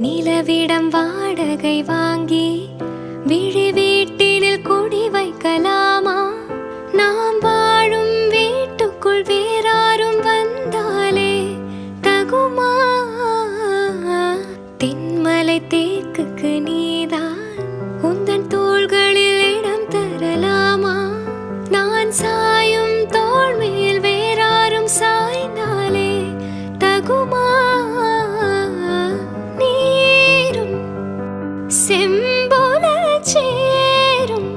நிலவிடம் வாடகை வாங்கி விழி வீட்டினில் குடி வைக்கலாமா? நாம் வாழும் வீட்டுக்குள் வேறாரும் வந்தாலே தகுமா? தென்மலை தேக்குக்கு நீதான் உந்தன் தோள்களில் இடம் தரலாமா? நான் சாயும் தோள் மேல் வேறாரும் சாய்ந்தாலே தகுமா? நீரும் செம்போல சேரும்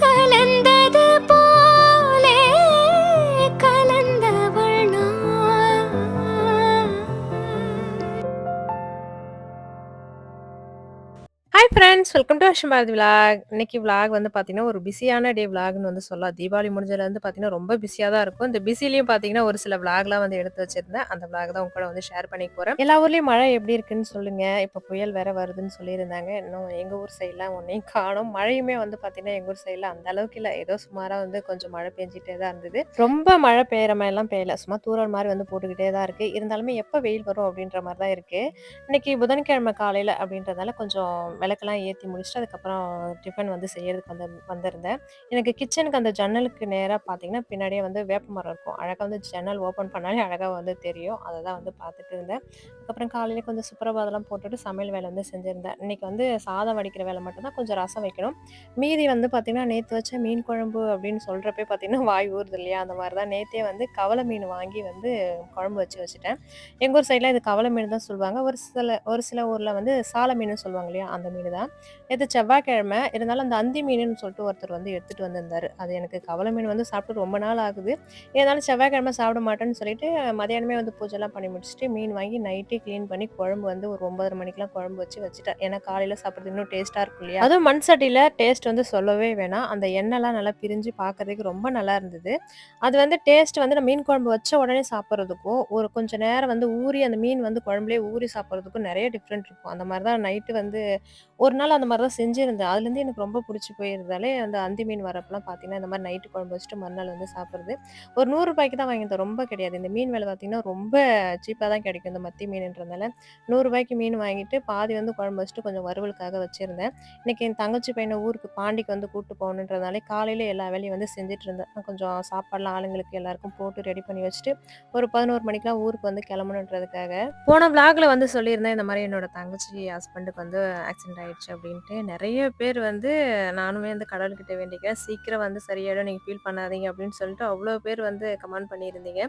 கலந்தது போலே கலந்தவள் நான். Hi friends, welcome to Ashyam Bharathi vlog. இன்னைக்கு விலாக் வந்து பார்த்தீங்கன்னா, ஒரு பிஸியான டே விலாக்னு வந்து சொல்லலாம். தீபாவளி முடிஞ்சதுலேருந்து பார்த்தீங்கன்னா, ரொம்ப பிஸியா தான் இருக்கும். இந்த பிஸிலயும் பார்த்தீங்கன்னா, ஒரு சில விலாக்லாம் வந்து எடுத்து வச்சிருந்தேன். அந்த விலாக் தான் உங்க கூட வந்து ஷேர் பண்ணிக்க போறேன். எல்லா ஊர்லயும் மழை எப்படி இருக்குன்னு சொல்லுங்க. இப்ப புயல் வேற வருதுன்னு சொல்லியிருந்தாங்க. இன்னும் எங்க ஊர் சைட்லாம் ஒன்னையும் காணோம். மழையுமே வந்து பார்த்தீங்கன்னா, எங்க ஊர் சைட்ல அந்த அளவுக்கு இல்ல. ஏதோ சுமாரா வந்து கொஞ்சம் மழை பெஞ்சிட்டே தான் இருந்தது. ரொம்ப மழை பெய்ற மாரிலாம் பெய்யல. சும்மா தூறல் மாரி வந்து போட்டுக்கிட்டே தான் இருக்கு. இருந்தாலுமே எப்ப வெயில் வரும் அப்படின்ற மாரி தான் இருக்கு. இன்னைக்கு புதன்கிழமை காலையில அப்படின்றதால கொஞ்சம் விளக்கெல்லாம் ஏத்தி முடிச்சுட்டு, அதுக்கப்புறம் டிஃபன் வந்து செய்யறதுக்கு வந்திருந்தேன். எனக்கு கிச்சனுக்கு அந்த ஜன்னலுக்கு நேரா பார்த்தீங்கன்னா, பின்னாடியே வந்து வேப்பமரம் இருக்கும். அழகா வந்து ஜன்னல் ஓப்பன் பண்ணாலே அழகா வந்து தெரியும். அத தான் வந்து பார்த்துட்டு இருந்தேன். அதுக்கப்புறம் காலையில கொஞ்சம் சுப்ரபாதம்லாம் போட்டுட்டு சமையல் வேலை வந்து செஞ்சிருந்தேன். இன்னைக்கு வந்து சாதம் வடிக்கிற வேலை மட்டும் தான், கொஞ்சம் ரசம் வைக்கணும். மீதி வந்து பார்த்தீங்கன்னா, நேத்து வச்ச மீன் குழம்பு அப்படின்னு சொல்றப்பயே பார்த்தீங்கன்னா, வாய் ஊறுது இல்லையா? அந்த மாரி தான் நேத்தே வந்து கவல மீன் வாங்கி வந்து குழம்பு வச்சுட்டேன். எங்க ஊர் சைட்ல இது கவல மீன் தான் சொல்லுவாங்க. ஒரு சில ஊர்ல வந்து சால மீனுன்னு சொல்லுவாங்க இல்லையா? அந்த மீனு தான். நேத்து செவ்வாய்க்கிழமை இருந்தாலும் அந்த அந்தி மீனுன்னு சொல்லிட்டு ஒருத்தர் வந்து எடுத்துட்டு வந்திருந்தாரு. அது எனக்கு கவல மீன் வந்து சாப்பிட்டு ரொம்ப நாள் ஆகுது. இருந்தாலும் செவ்வாய்க்கிழமை சாப்பிட மாட்டேன்னு சொல்லிட்டு மதியானமே வந்து பூஜைலாம் பண்ணி முடிச்சுட்டு மீன் வாங்கி நைட்டே கிளீன் பண்ணி குழம்பு வந்து ஒரு 9:30 மணிக்கெல்லாம் குழம்பு வச்சுட்டேன். ஏன்னா காலையில சாப்பிடுறது இன்னும் டேஸ்ட்டா இருக்கும் இல்லையா? அதுவும் மண் சட்டியில டேஸ்ட் வந்து சொல்லவே வேணாம். அந்த எண்ணெய்லாம் நல்லா பிரிஞ்சு பார்க்கறதுக்கு ரொம்ப நல்லா இருந்தது. அது வந்து டேஸ்ட் வந்து நான் மீன் குழம்பு வச்ச உடனே சாப்பிடுறதுக்கும், ஒரு கொஞ்சம் நேரம் வந்து ஊறி அந்த மீன் வந்து குழம்புலயே ஊறி சாப்பிடுறதுக்கும் நெறைய டிஃப்ரெண்ட் இருக்கும். அந்த மாரி தான் நைட்டு வந்து ஒரு நாள் அந்த மாரி தான் செஞ்சிருந்தேன். அதுலேருந்து எனக்கு ரொம்ப புடிச்சு போயிருந்தாலே, அந்த அந்தி மீன் வரப்பலாம் பார்த்தீங்கன்னா, இந்த மாரி நைட்டு குழம்பு வச்சுட்டு மறுநாள் வந்து சாப்பிடுறது. ஒரு ரூ. 100க்கு தான் வாங்கியிருந்தேன். ரொம்ப கிடையாது. இந்த மீன் விலை பார்த்தீங்கன்னா, ரொம்ப சீப்பா தான் கிடைக்கும். இந்த மத்தி மீனுன்றதுனால. ரூ. 100க்கு மீன் வாங்கிட்டு, பாதி வந்து குழம்பு வச்சுட்டு கொஞ்சம் வறுவலுக்காக வச்சிருந்தேன். இன்னைக்கு என் தங்கச்சி பையன ஊருக்கு பாண்டிக்கு வந்து கூட்டு போகணுன்றதுனால, காலையில எல்லா வேலையும் வந்து செஞ்சுட்டு இருந்தேன். கொஞ்சம் சாப்பாடுலாம் ஆளுங்களுக்கு எல்லாருக்கும் போட்டு ரெடி பண்ணி வச்சுட்டு, ஒரு 11 மணிக்கெல்லாம் ஊருக்கு வந்து கிளம்பணுன்றதுக்காக. போன விளாக்ல வந்து சொல்லியிருந்தேன், இந்த மாரி என்னோட தங்கச்சி ஹஸ்பண்டுக்கு வந்து ஆக்சிடென்ட் ஆயிடுச்சு அப்படின்ட்டு. நெறைய பேர் வந்து நானுமே வந்து கடவுள்கிட்ட வேண்டிக்கிறேன். சீக்கிரம் வந்து சரியாயிடும். நீங்க ஃபீல் பண்ணாதீங்க அப்படின்னு சொல்லிட்டு அவ்வளோ பேர் வந்து கமெண்ட் பண்ணியிருந்தீங்க.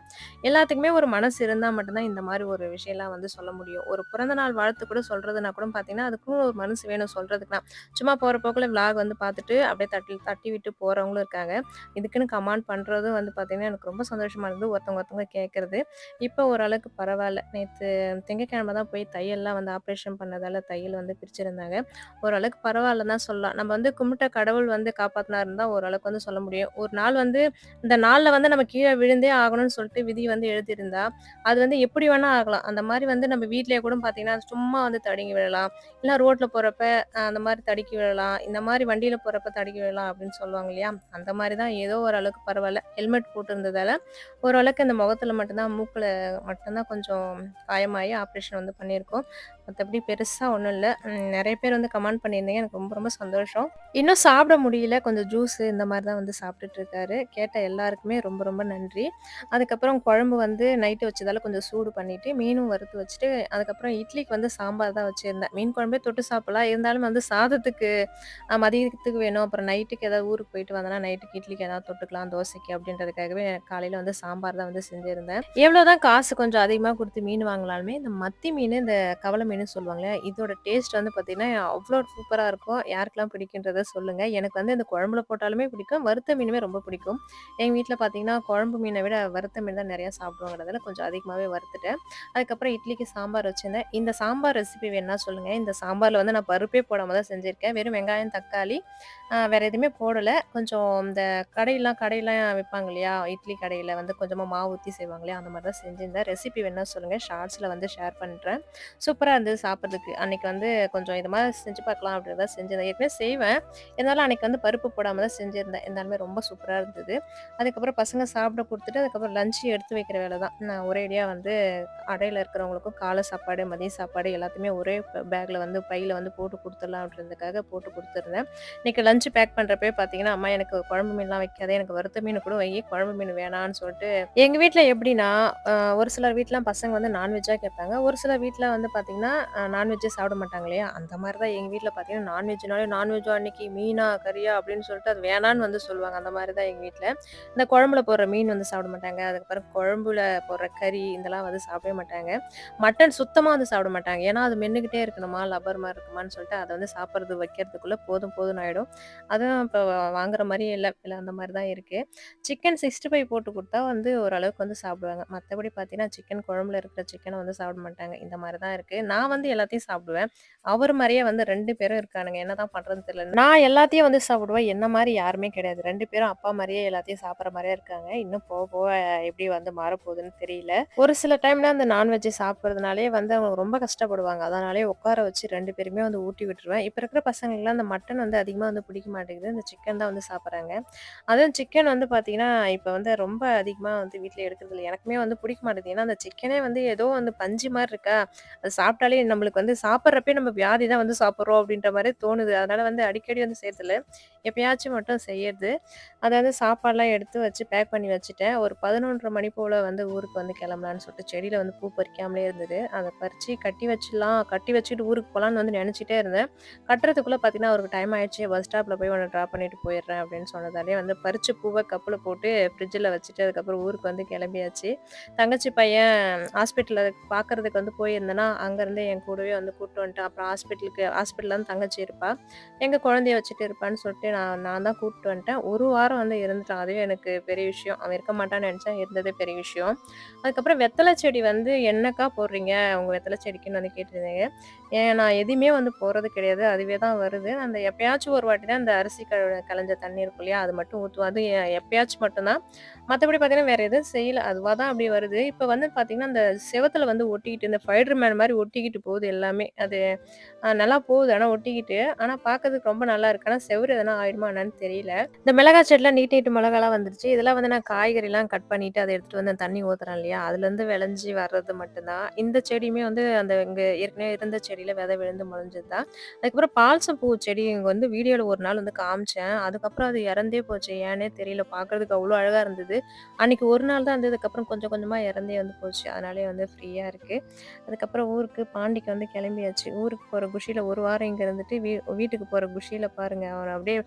எல்லாத்துக்குமே ஒரு மனசு இருந்தா மட்டும் தான் இந்த மாரி ஒரு விஷயம்லாம் வந்து சொல்ல முடியும். ஒரு பிறந்த நாள் வாழ்த்து கூட சொல்றதுனா கூட பார்த்தீங்கன்னா, அதுக்கும் ஒரு மனசு வேணும் சொல்றதுக்குலாம். சும்மா போற போக்குல விளாக் வந்து பார்த்துட்டு அப்படியே தட்டி தட்டி விட்டு போறவங்களும் இருக்காங்க. இதுக்குன்னு கமெண்ட் பண்றதும் வந்து பார்த்தீங்கன்னா, எனக்கு ரொம்ப சந்தோஷமா இருந்தது. ஒருத்தவங்க கேட்கறது. இப்போ ஓரளவுக்கு பரவால்ல. நேத்து திங்கட்கிழமை தான் போய் தையல்லாம் வந்து ஆப்ரேஷன் பண்ணதால தையல் வந்து பிரிச்சிருந்தாங்க. ஓரளவுக்கு பரவாயில்லன்னு தான் சொல்லலாம். நம்ம வந்து கும்பிட்ட கடவுள் வந்து காப்பாத்துனாருன்னு தான் ஓரளவுக்கு வந்து சொல்ல முடியும். ஒரு நாள் வந்து இந்த நாள்ல வந்து நம்ம கீழ விழுந்தே ஆகணும்னு சொல்லிட்டு விதி வந்து எழுதியிருந்தா, அது வந்து எப்படி வேணா ஆகலாம். அந்த மாரி வந்து நம்ம வீட்லயே கூட பார்த்தீங்கன்னா, சும்மா வந்து தடுங்கி விழலாம். இல்ல ரோட்ல போறப்ப அந்த மாரி தடுக்கி விழலாம். இந்த மாரி வண்டியில போறப்ப தடுக்கி விழலாம் அப்படின்னு சொல்லுவாங்க இல்லையா? அந்த மாரி தான் ஏதோ ஓரளவுக்கு பரவால்ல. ஹெல்மெட் போட்டிருந்ததால ஓரளவுக்கு இந்த முகத்துல மட்டும் தான் மூக்குல மட்டும் தான் கொஞ்சம் காயமாயி ஆப்ரேஷன் வந்து பண்ணியிருக்கோம். மத்தபடி பெருசா ஒண்ணும் இல்ல. நெறைய பேர் வந்து கமெண்ட் பண்ணியிருந்தீங்க. எனக்கு ரொம்ப ரொம்ப சந்தோஷம். இன்னும் சாப்பிட முடியல. கொஞ்சம் ஜூஸு இந்த மாரி தான் வந்து சாப்பிட்டுட்டு இருக்காரு. கேட்ட எல்லாருக்குமே ரொம்ப ரொம்ப நன்றி. அதுக்கப்புறம் குழம்பு வந்து நைட்டு வச்சதால கொஞ்சம் சூடு பண்ணிட்டு, மீனும் வறுத்து வச்சுட்டு, அதுக்கப்புறம் இட்லிக்கு வந்து சாம்பார் தான் வச்சிருந்தேன். மீன் குழம்பே தொட்டு சாப்பிடலாம். இருந்தாலும் வந்து சாதத்துக்கு மதியத்துக்கு வேணும். அப்புறம் நைட்டுக்கு ஏதாவது ஊருக்கு போயிட்டு வந்தேன்னா, நைட்டுக்கு இட்லிக்கு ஏதாவது தொட்டுக்கலாம், தோசைக்கு அப்படின்றதுக்காகவே காலையில வந்து சாம்பார் தான் வந்து செஞ்சிருந்தேன். எவ்வளோதான் காசு கொஞ்சம் அதிகமா குடுத்து மீன் வாங்கினாலுமே, இந்த மத்தி மீனு, இந்த கவல மீனுன்னு சொல்லுவாங்கல்ல, இதோட டேஸ்ட் வந்து பார்த்தீங்கன்னா, அவ்ளோ சூப்பரா இருக்கும். யாருக்கெல்லாம் பிடிக்குன்றத சொல்லுங்க. எனக்கு வந்து இந்த குழம்புல போட்டாலுமே பிடிக்கும். வறுத்த மீனுமே ரொம்ப பிடிக்கும். எங்க வீட்ல பார்த்தீங்கன்னா, குழம்பு மீன விட வறுத்த மீன் தான் நெறையா சாப்பிடுவோங்கிறதால கொஞ்சம் அதிகமாவே வறுத்துட்டேன். அதுக்கப்புறம் இட்லிக்கு சாம்பார் வச்சிருந்தேன். இந்த சாம்பார் ரெசிபி வேணுனா சொல்லுங்க. இந்த சாம்பார்ல வந்து நான் பருப்பே போடாம தான் செஞ்சிருக்கேன். வெறும் வெங்காயம், தக்காளி வேற எதுவுமே போடல. கொஞ்சம் இந்த கடையெல்லாம் விப்பாங்க இல்லையா? இட்லி கடையில வந்து கொஞ்சமா மாவு ஊத்தி செய்வாங்க இல்லையா? அந்த மாரி தான் செஞ்சிருந்தேன். ரெசிபி வேணுனா சொல்லுங்க. ஷார்ட்ஸ்ல வந்து ஷேர் பண்றேன். சூப்பரா இருந்தது. வந்து சாப்பிட்றதுக்கு. அன்னைக்கு வந்து கொஞ்சம் இது மாரி செஞ்சு பார்க்கலாம் அப்படின்னு தான் செஞ்சிருந்தேன். ஏற்கனவே செய்வேன். இருந்தாலும் அன்னைக்கு வந்து பருப்பு போடாம தான் செஞ்சிருந்தேன். இருந்தாலுமே ரொம்ப சூப்பரா இருந்தது. அதுக்கப்புறம் பசங்க சாப்பிட குடுத்துட்டு, அதுக்கப்புறம் லஞ்ச் எடுத்து வைக்கிற வேலை தான். நான் ஒரேடியா வந்து அறையில இருக்கிறவங்களுக்கும் காலை சாப்பாடு, மதிய சாப்பாடு எல்லாத்தையுமே ஒரே பேக்ல வந்து பையில வந்து போட்டு குடுத்துடலாம் அப்படின்றதுக்காக போட்டு குடுத்துருந்தேன். இன்னைக்கு லஞ்ச் பேக் பண்றப்பயே பார்த்தீங்கன்னா, "அம்மா எனக்கு குழம்பு மீன்லாம் வைக்காத, எனக்கு வறுத்த மீன் கூட வை, குழம்பு மீன் வேணான்னு" சொல்லிட்டு எங்க வீட்ல எப்படின்னா, ஒரு சிலர் வீட்லாம் பசங்க வந்து நான்வெஜ்ஜா கேட்பாங்க. ஒரு சிலர் வீட்ல வந்து பார்த்தீங்கன்னா, நான்வெஜ்ஜே சாப்பிட மாட்டாங்க இல்லையா? அந்த மாரி தான் எங்க வீட்ல பார்த்தீங்கன்னா, நான்வெஜ்னாலே நான்வெஜ்ஜா அன்னைக்கு மீனா, கறியா அப்படின்னு சொல்லிட்டு அது வேணான்னு வந்து சொல்லுவாங்க. அந்த மாரி தான் எங்க வீட்ல. இந்த குழம்புல போடுற மீன் வந்து சாப்பிட மாட்டாங்க. அதுக்கப்புறம் குழம்புல போடுற கறி இதெல்லாம் வந்து சாப்பிடவே மாட்டாங்க. மட்டன் சுத்தமா வந்து சாப்பிட மாட்டாங்க. ஏன்னா, அது மென்னுகிட்டே இருக்கணுமா, லப்பர் மாரி இருக்குமான்னு சொல்லிட்டு அத வந்து சாப்பிடுறது வைக்கிறதுக்குள்ள போதும் போதும்ன்னு ஆயிடும். அதுவும் இப்ப வாங்குற மாரியே இல்ல அந்த மாரி தான் இருக்கு. சிக்கன் 65 போட்டு குடுத்தா வந்து ஓரளவுக்கு வந்து சாப்பிடுவாங்க. மத்தபடி பார்த்தீங்கன்னா, சிக்கன் குழம்புல இருக்கிற சிக்கன வந்து சாப்பிட மாட்டாங்க. இந்த மாரி தான் இருக்கு. நான் வந்து எல்லாத்தையும் சாப்பிடுவேன். அவர் மாரியே வந்து 2 பேரும் இருக்கானுங்க. என்னதான் பண்றதுன்னு தெரியல. நான் எல்லாத்தையும் வந்து சாப்பிடுவேன். என்ன மாரி யாருமே கிடையாது. 2 பேரும் அப்பா மாரியே எல்லாத்தையும் சாப்பிடுற மாரியே இருக்காங்க. இன்னும் போக போக எப்படி வந்து மாறப்போகுதுன்னு தெரியல. ஒரு சில டைம்ல அந்த நான்வெஜ் சாப்பிடுறதுனாலயே வந்து அவங்க ரொம்ப கஷ்டப்படுவாங்க. அதனாலயே உட்கார வச்சு 2 பேருமே வந்து ஊட்டி விட்டுருவேன். இப்ப இருக்கிற பசங்களுக்குலாம் அந்த மட்டன் வந்து அதிகமா வந்து பிடிக்க மாட்டேங்குது. இந்த சிக்கன் தான் வந்து சாப்பிடுறாங்க. அதுவும் சிக்கன் வந்து பார்த்தீங்கன்னா, இப்ப வந்து ரொம்ப அதிகமா வந்து வீட்ல எடுக்குறதில்ல. எனக்குமே வந்து பிடிக்க மாட்டேங்குது. ஏன்னா, அந்த சிக்கனே வந்து ஏதோ வந்து பஞ்சு மாரி இருக்கா, அது சாப்பிட்டாலே நம்மளுக்கு வந்து சாப்பிடுறப்பயே நம்ம வியாதி தான் வந்து சாப்பிடுறோம் அப்படின்ற மாரி தோணுது. அதனால வந்து அடிக்கடி வந்து செய்றதில்ல. எப்பயாச்சும் மட்டும் செய்யறது. அதாவது சாப்பாடுலாம் எடுத்து வச்சு பேக் பண்ணி வச்சுட்டேன். ஒரு 11:30 மணி போல வந்து ஊருக்கு வந்து கிளம்பலான்னு சொல்லிட்டு செடியில வந்து பூ பறிக்காமலே இருந்தது. அத பறிச்சு கட்டி வச்சிடலாம், கட்டி வச்சுட்டு ஊருக்கு போலான்னு வந்து நெனச்சுட்டே இருந்தேன். கட்டுறதுக்குள்ள பார்த்தீங்கன்னா, அவருக்கு டைம் ஆயிடுச்சு. பஸ் ஸ்டாப்ல போய் உன்ன ட்ராப் பண்ணிட்டு போயிடுறேன் அப்படின்னு சொன்னதாலயே வந்து பறிச்ச பூவ கப்புல போட்டு ஃப்ரிட்ஜில வச்சுட்டு அதுக்கப்புறம் ஊருக்கு வந்து கிளம்பியாச்சு. தங்கச்சி பையன் ஹாஸ்பிட்டல்ல பார்க்கறதுக்கு வந்து போயிருந்தேனா, அங்கருந்து என் கூடவே வந்து கூட்டு வந்துட்டான். அப்புறம் ஹாஸ்பிட்டல்ல தான் தங்கச்சி இருப்பா. எங்க குழந்தைய வச்சுட்டு இருப்பான்னு சொல்லிட்டு நான் தான் கூப்பிட்டு வந்துட்டேன். 1 வாரம் வந்து இருந்துட்டான். அதுவே எனக்கு பெரிய விஷயம். அவன் இருக்க மாட்டான்னு நெனச்சேன். இருந்ததே பெரிய விஷயம். அதுக்கப்புறம் வெத்தல செடி வந்து என்னக்கா போடுறீங்க? உங்க வெத்தல செடிக்குன்னு வந்து கேட்டிருந்தீங்க. ஏன் நான் எதுவுமே வந்து போடுறது கிடையாது. அதுவே தான் வருது. அந்த எப்பயாச்சும் ஒரு வாட்டி தான் இந்த அரிசி களைஞ்ச தண்ணி இருக்கும் இல்லையா? அது மட்டும் ஊத்துவேன். அதுவும் எப்பயாச்சும் மட்டும் தான். மத்தபடி பார்த்தீங்கன்னா, வேற எதுவும் செய்யல. அதுவா தான் அப்படியே வருது. இப்ப வந்து பார்த்தீங்கன்னா, அந்த செவுத்துல வந்து ஒட்டிக்கிட்டு இந்த ஸ்பைடர் மேன் மாரி ஒட்டிக்கிட்டு போகுது எல்லாமே. அது நல்லா போகுது ஆனா ஒட்டிக்கிட்டு. ஆனா பார்க்கறதுக்கு ரொம்ப நல்லா இருக்கு. ஆனா செவுரு எதனா ஆயிடுமா என்னன்னு தெரியல. இந்த மிளகாய் செடிலாம் நீட்ட நீட்ட மிளகாலாம் வந்துருச்சு. இதெல்லாம் வந்து நான் காய்கறிலாம் கட் பண்ணிட்டு அத எடுத்துட்டு வந்து தண்ணி ஊத்துறேன் இல்லையா? அதுலேருந்து விளைஞ்சு வர்றது மட்டும் தான். இந்த செடியுமே வந்து அந்த இங்க ஏற்கனவே இருந்த செடியில விதை விழுந்து முளைஞ்சது தான். அதுக்கப்புறம் பால்சம் பூ செடி இங்க வந்து வீடியோல ஒரு நாள் வந்து காமிச்சேன். அதுக்கப்புறம் அது இறந்தே போச்சு. ஏன்னே தெரியல. பார்க்கறதுக்கு அவ்ளோ அழகா இருந்தது. அன்னைக்கு ஒரு நாள் தான் இருந்தது. அதுக்கப்புறம் கொஞ்சம் கொஞ்சமா இறந்தே வந்து போச்சு. அதனாலயே வந்து ஃப்ரீயா இருக்கு. அதுக்கப்புறம் ஊருக்கு பாண்டிக்கு வந்து கிளம்பியாச்சு. ஊருக்கு போற குஷியில 1 வாரம் இங்க இருந்துட்டு வீட்டுக்கு போற குஷியில பாருங்க. அவன அப்படியே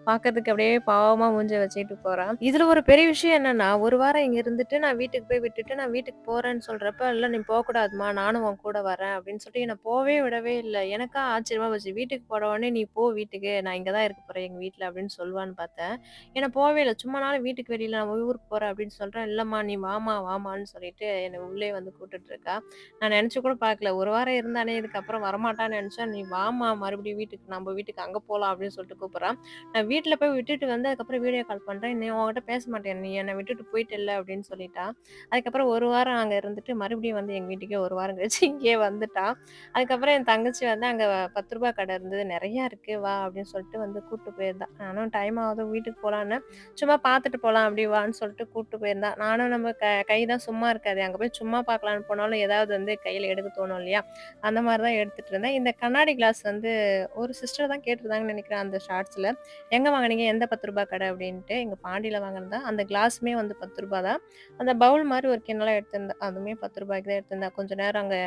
பார்க்கறதுக்கு அப்படியே பாவமா மூஞ்ச வச்சுட்டு போறான். இதுல ஒரு பெரிய விஷயம் என்னன்னா, 1 வாரம் இங்க இருந்துட்டு நான் வீட்டுக்கு போய் விட்டுட்டு நான் வீட்டுக்கு போறேன்னு சொல்றப்ப, "இல்ல நீ போக்கூடாதும்மா, நானும் உன் கூட வரேன்" அப்படின்னு சொல்லிட்டு என்ன போவே விடவே இல்ல. எனக்கா ஆச்சரியமா போச்சு. வீட்டுக்கு போன உடனே, "நீ போ வீட்டுக்கு. நான் இங்க தான் இருக்க போறேன் எங்க வீட்ல" அப்படின்னு சொல்லுவான்னு பார்த்தேன். என்ன போவே இல்ல. சும்மானாலும் வீட்டுக்கு வெளியில நான் ஊருக்கு போறேன் அப்படின்னு சொல்றேன். "இல்லம்மா நீ வாம்மா, வாம்மான்னு" சொல்லிட்டு என்ன உள்ளே வந்து கூட்டிட்டு இருக்கா. நான் நெனச்சு கூட பார்க்கல. 1 வாரம் இருந்தானே, இதுக்கப்புறம் வரமாட்டான்னு நெனச்சேன். "நீ வாம்மா மறுபடியும் வீட்டுக்கு நம்ப வீட்டுக்கு அங்க போலாம்" அப்படின்னு சொல்லிட்டு கூப்பிடுறா. நான் வீட்ல போய் விட்டுட்டு வந்து அதுக்கப்புறம் வீடியோ கால் பண்றேன். "நீ உன்கிட்ட பேச மாட்டேன். நீ என்ன விட்டுட்டு போயிட்டல்ல" அப்படின்னு சொல்லிட்டா. அதுக்கப்புறம் 1 வாரம் அங்க இருந்துட்டு மறுபடியும் வந்து எங்க வீட்டுக்கே 1 வாரம் கழிச்சு இங்கேயே வந்துட்டா. அதுக்கப்புறம் என் தங்கச்சி வந்து அங்க ரூ. 10 கடை இருந்தது. "நெறையா இருக்கு வா" அப்படின்னு சொல்லிட்டு வந்து கூட்டு போயிருந்தா. நானும் டைம் ஆகுது வீட்டுக்கு போலான்னு, "சும்மா பார்த்துட்டு போலாம் அப்படி வான்னு" சொல்லிட்டு கூட்டு போயிருந்தா. நானும் நம்ம கை தான் சும்மா இருக்காதே. அங்க போய் சும்மா பார்க்கலான்னு போனாலும் ஏதாவது வந்து கையில எடுக்க தோணும் இல்லையா? அந்த மாரி தான் எடுத்துட்டு இருந்தேன். இந்த கண்ணாடி கிளாஸ் வந்து ஒரு சிஸ்டர் தான் கேட்டிருந்தாங்கன்னு நெனைக்கிறேன் அந்த ஷார்ட்ஸ்ல. "எங்க வாங்குனீங்க? எந்த ரூ. 10 கடை?" அப்படின்ட்டு. எங்க பாண்டியில வாங்குனது தான். அந்த கிளாஸுமே வந்து ரூ. 10 தான். அந்த பவுல் மாரி ஒரு கிண்ணலாம் எடுத்திருந்தேன். அதுவுமே ரூ. 10க்கு தான் எடுத்திருந்தேன். கொஞ்ச நேரம் அங்க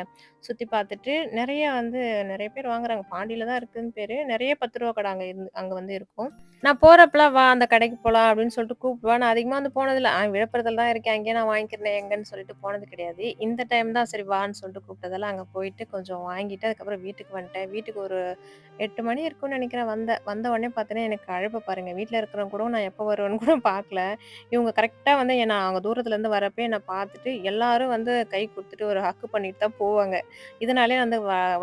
சுத்தி பார்த்துட்டு, நெறைய வந்து நெறைய பேர் வாங்குறாங்க. பாண்டியில தான் இருக்குன்னு பேரு. நெறைய ரூ. 10 கடை அங்க வந்து இருக்கும். நான் போறப்பலாம், "வா அந்த கடைக்கு போலாம்" அப்படின்னு சொல்லிட்டு கூப்பிடுவா. நான் அதிகமா வந்து போனதில்ல. விழுப்புரத்துல தான் இருக்கேன். அங்கேயே நான் வாங்கிக்கிறேனே எங்கன்னு சொல்லிட்டு போனது கிடையாது. இந்த டைம் தான் சரி வான்னு சொல்லிட்டு கூப்பிட்டதால அங்க போயிட்டு கொஞ்சம் வாங்கிட்டு, அதுக்கப்புறம் வீட்டுக்கு வந்துட்டேன். வீட்டுக்கு ஒரு 8 மணி இருக்கும்னு நெனைக்கிறேன் வந்தேன். வந்த உடனே பார்த்தீங்கன்னா, எனக்கு அழுப்ப பாருங்க. வீட்ல இருக்கிறவங்க கூட நான் எப்போ வருவேன்னு கூட பார்க்கல. இவங்க கரெக்ட்டா வந்து என்ன அவங்க தூரத்துலேருந்து வரப்பயே என்ன பார்த்துட்டு, எல்லாரும் வந்து கை குடுத்துட்டு ஒரு ஹக் பண்ணிட்டு தான் போவாங்க. இதனாலயே வந்து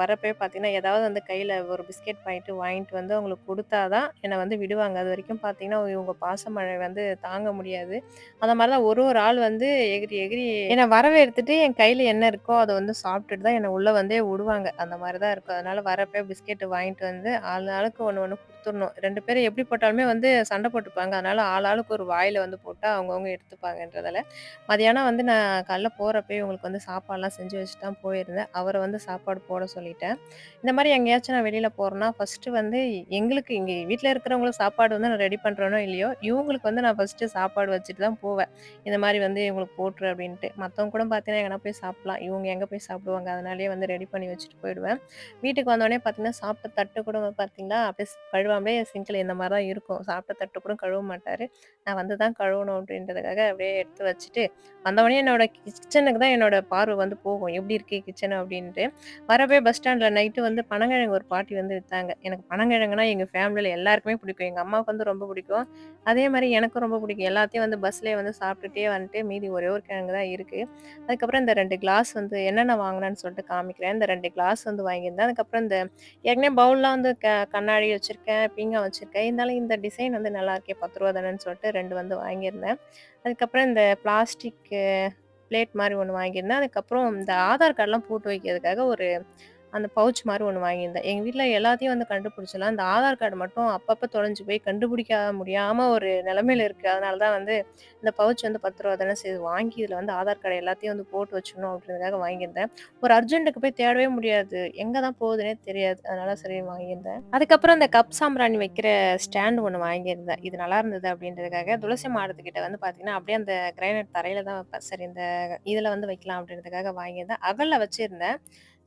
வரப்பயே பார்த்தீங்கன்னா, ஏதாவது வந்து கையில ஒரு பிஸ்கெட் பாக்கெட் வாங்கிட்டு வந்து அவங்களுக்கு குடுத்தா தான் என்ன வந்து விடுவாங்க. அதுவரைக்கும் பார்த்தீங்கன்னா, இவங்க பாசமழை வந்து தாங்க முடியாது. அந்த மாரி தான் ஒரு ஒரு ஆள் வந்து எகிறி எகிறி என்ன வரவேத்துட்டு என் கையில என்ன இருக்கோ அத வந்து சாப்பிட்டுட்டு தான் என்ன உள்ள வந்தே விடுவாங்க. அந்த மாரி தான் இருக்கும். அதனால வரப்பயே பிஸ்கெட் வாங்கிட்டு வந்து ஆள் ஆளுக்கு ஒண்ணு ஒண்ணு குடுத்துறணும். 2 பேரும் எப்படி போட்டாலுமே வந்து சண்டை போட்டுப்பாங்க. அதனால ஆள் ஆளுக்கு ஒரு வாயில வந்து போட்டா அவங்கவங்க எடுத்துப்பாங்கன்றதால, மதியானம் வந்து நான் காலைல போறப்பயே இவங்களுக்கு வந்து சாப்பாடுலாம் செஞ்சு வச்சுட்டு தான் போயிருந்தேன். அவர வந்து சாப்பாடு போட சொல்லிட்டேன். இந்த மாரி எங்கேயாச்சும் நான் வெளியில போறேன்னா, ஃபர்ஸ்ட்டு வந்து எங்களுக்கு இங்க வீட்ல இருக்கிறவங்களுக்கு சாப்பாடு வந்து நான் ரெடி பண்றேனோ இல்லையோ, இவங்களுக்கு வந்து நான் ஃபர்ஸ்ட்டு சாப்பாடு வச்சுட்டு தான் போவேன். இந்த மாரி வந்து இவங்களுக்கு போட்டுரு அப்படின்ட்டு. மத்தவங்க கூட பார்த்தீங்கன்னா, எங்கனா போய் சாப்பிடலாம். இவங்க எங்க போய் சாப்பிடுவாங்க? அதனாலேயே வந்து ரெடி பண்ணி வச்சுட்டு போயிடுவேன். வீட்டுக்கு வந்தோனே பார்த்தீங்கன்னா, சாப்பிட்ட தட்டு கூட பார்த்தீங்கன்னா, அப்படியே கழுவாமலே சிங்க்ல இந்த மாரி தான் இருக்கும். சாப்பிட்ட தட்டு கூட கழுவ மாட்டாரு. நான் வந்து தான் கழுவணும் அப்படின்றதுக்காக அப்படியே எடுத்து வச்சுட்டு, வந்தவொடனே என்னோட கிச்சனுக்கு தான் என்னோட பார்வை வந்து போகும். எப்படி இருக்கு கிச்சன் அப்படின்ட்டு. வரப்பயே பஸ் ஸ்டாண்ட்ல நைட்டு வந்து பனங்கிழங்கு ஒரு பாட்டி வந்து வித்தாங்க. எனக்கு பனங்கிழங்குனா எங்க ஃபேமிலில எல்லாருக்குமே பிடிக்கும். எங்க அம்மாவுக்கு வந்து ரொம்ப பிடிக்கும். அதே மாரி எனக்கும் ரொம்ப பிடிக்கும். எல்லாத்தையும் வந்து பஸ்லயே வந்து சாப்பிட்டுட்டே வந்துட்டு மீதி ஒரே ஒரு கிழங்கு தான் இருக்கு. அதுக்கப்புறம் இந்த 2 கிளாஸ் வந்து என்னென்ன வாங்குனேன்னு சொல்லிட்டு காமிக்கிறேன். இந்த 2 கிளாஸ் வந்து வாங்கியிருந்தேன். அதுக்கப்புறம் இந்த ஏற்கனவே பவுல்லாம் வந்து கண்ணாடி வச்சிருக்கேன், பீங்கான் வச்சிருக்கேன். இருந்தாலும் இந்த டிசைன் வந்து நல்லாயிருக்கே ரூ. 10 தானேன்னு சொல்லிட்டு 2 வந்து வாங்கியிருந்தேன். அதுக்கப்புறம் இந்த பிளாஸ்டிக் பிளேட் மாரி ஒண்ணு வாங்கியிருந்தேன். அதுக்கப்புறம் இந்த ஆதார் கார்ட்லாம் போட்டு வைக்கிறதுக்காக ஒரு அந்த பவுச் மாரி ஒண்ணு வாங்கியிருந்தேன். எங்க வீட்ல எல்லாத்தையும் வந்து கண்டுபிடிச்சிடலாம். இந்த ஆதார் கார்டு மட்டும் அப்பப்ப தொலைஞ்சு போய் கண்டுபிடிக்க முடியாம ஒரு நிலைமையில இருக்கு. அதனால தான் வந்து இந்த பவுச் வந்து ரூ. 10 தானே சரி வாங்கி இதில வந்து ஆதார் கார்டு எல்லாத்தையும் வந்து போட்டு வச்சுக்கணும் அப்படின்றதுக்காக வாங்கியிருந்தேன். ஒரு அர்ஜென்ட்டுக்கு போய் தேடவே முடியாது. எங்க தான் போகுதுன்னே தெரியாது. அதனால சரி வாங்கியிருந்தேன். அதுக்கப்புறம் இந்த கப் சாம்பிராணி வைக்கிற ஸ்டாண்ட் ஒண்ணு வாங்கியிருந்தேன். இது நல்லா இருந்தது அப்படின்றதுக்காக துளசி மாடத்துக்கிட்ட வந்து பார்த்தீங்கன்னா, அப்படியே அந்த கிரைனைட் தரையில தான் வைப்பேன். சரி இந்த இதில வந்து வைக்கலாம் அப்படின்றதுக்காக வாங்கியிருந்தேன். அகல்ல வச்சிருந்தேன்.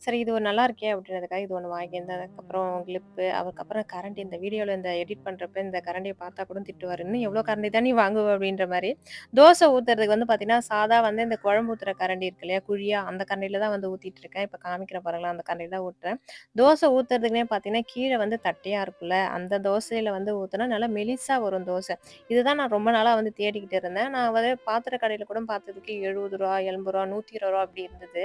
சரி இது ஒரு நல்லா இருக்கே அப்படின்றதுக்காக இது ஒண்ணு வாங்கியிருந்தேன். அதுக்கப்புறம் கிளிப்பு, அதுக்கப்புறம் கரண்டி இந்த வீடியோல இந்த எடிட் பண்றப்ப இந்த கரண்டிய பார்த்தா கூட திட்டுவாரு. "இன்னும் எவ்வளோ கரண்டி தான் நீ வாங்குவ?" அப்படின்ற மாரி. தோசை ஊத்துறதுக்கு வந்து பார்த்தீங்கன்னா, சாதா வந்து இந்த குழம்பு ஊத்துற கரண்டி இருக்கு இல்லையா? குழியா அந்த கரண்டில தான் வந்து ஊத்திட்டு இருக்கேன். இப்ப காமிக்கிறேன் பாருங்களேன், அந்த கரண்டில தான் ஊட்டுறேன். தோசை ஊத்துறதுக்குன்னே பார்த்தீங்கன்னா, கீழ வந்து தட்டையா இருக்கும்ல, அந்த தோசையில வந்து ஊத்துனா நல்லா மெலிசா வரும் தோசை. இதுதான் நான் ரொம்ப நாளா வந்து தேடிக்கிட்டு இருந்தேன். நான் வந்து பாத்திர கடையில கூட பார்த்ததுக்கு ரூ. 70, ரூ. 80, ரூ. 120 அப்படி இருந்தது.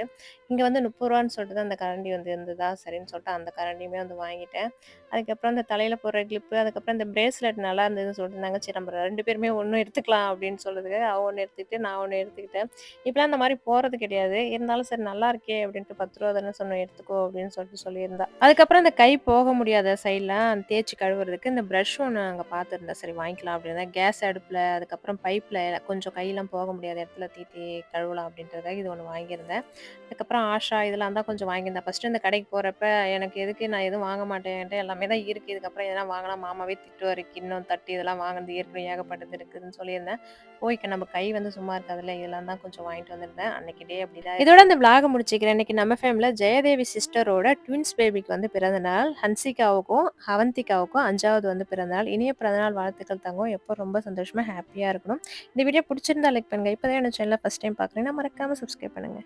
இங்க வந்து ரூ. 30ன்னு சொல்லிட்டு தான் அந்த கரண்டி வந்து இருந்ததா, சரின்னு சொல்லிட்டு அந்த கரண்டியுமே வந்து வாங்கிட்டேன். அதுக்கப்புறம் அந்த தலையில போடுற கிளிப்பு, அதுக்கப்புறம் இந்த பிரேஸ்லெட் நல்லா இருந்ததுன்னு சொல்லிட்டுருந்தாங்க. சரி நம்ம 2 பேருமே ஒண்ணு எடுத்துக்கலாம் அப்படின்னு சொல்றதுக்காக அவ ஒண்ணு எடுத்துக்கிட்டு, நான் ஒண்ணு எடுத்துக்கிட்டேன். இப்பலாம் அந்த மாரி போறது கிடையாது. இருந்தாலும் சரி நல்லா இருக்கே அப்படின்ட்டு ரூ. 10 தானே சொன்னோம் எடுத்துக்கோ அப்படின்னு சொல்லிட்டு சொல்லியிருந்தா. அதுக்கப்புறம் இந்த கை போக முடியாத சைட்லாம் தேய்ச்சு கழுவுறதுக்கு இந்த பிரஷ் ஒண்ணு அங்க பார்த்துருந்தேன். சரி வாங்கிக்கலாம் அப்படின்னு கேஸ் அடுப்புல, அதுக்கப்புறம் பைப்ல கொஞ்சம் கையெல்லாம் போக முடியாத இடத்துல தீத்தி கழுவலாம் அப்படின்றதுக்காக இது ஒண்ணு வாங்கியிருந்தேன். அதுக்கப்புறம் ஆஷா இதெல்லாம் தான் கொஞ்சம் வாங்கியிருந்தேன். ஃபர்ஸ்ட்டு இந்த கடைக்கு போறப்ப, எனக்கு எதுக்கு நான் எதுவும் வாங்க மாட்டேன். என்ட்ட எல்லாமே தான் இருக்கு. இதுக்கப்புறம் எதனா வாங்குனா மாமாவே திட்டுவாரு. கிண்ணம், தட்டு இதெல்லாம் வாங்குனது ஏற்கனவே ஏகப்பட்டது இருக்குதுன்னு சொல்லியிருந்தேன். போய்க்க நம்ம கை வந்து சும்மா இருக்காதுல்ல. இதெல்லாம் தான் கொஞ்சம் வாங்கிட்டு வந்திருந்தேன். அன்னைக்கு டே அப்படிதான் இதோட இந்த விளாக முடிச்சுக்கிறேன். இன்னைக்கு நம்ம ஃபேமிலில ஜெயதேவி சிஸ்டரோட ட்வின்ஸ் பேபிக்கு வந்து பிறந்த நாள். ஹன்சிகாவுக்கும், அவந்திகாவுக்கும் 5வது வந்து பிறந்த நாள். இனிய பிறந்தநாள் வாழ்த்துக்கள் தங்கம். எப்போ ரொம்ப சந்தோஷமா, ஹேப்பியா இருக்கணும். இந்த வீடியோ பிடிச்சிருந்தா லைக் பண்ணுங்க. இப்பதான் என்னோட சேனல ஃபர்ஸ்ட் டைம் பார்க்குறீங்கன்னா மறக்காம சப்ஸ்கிரைப் பண்ணுங்க.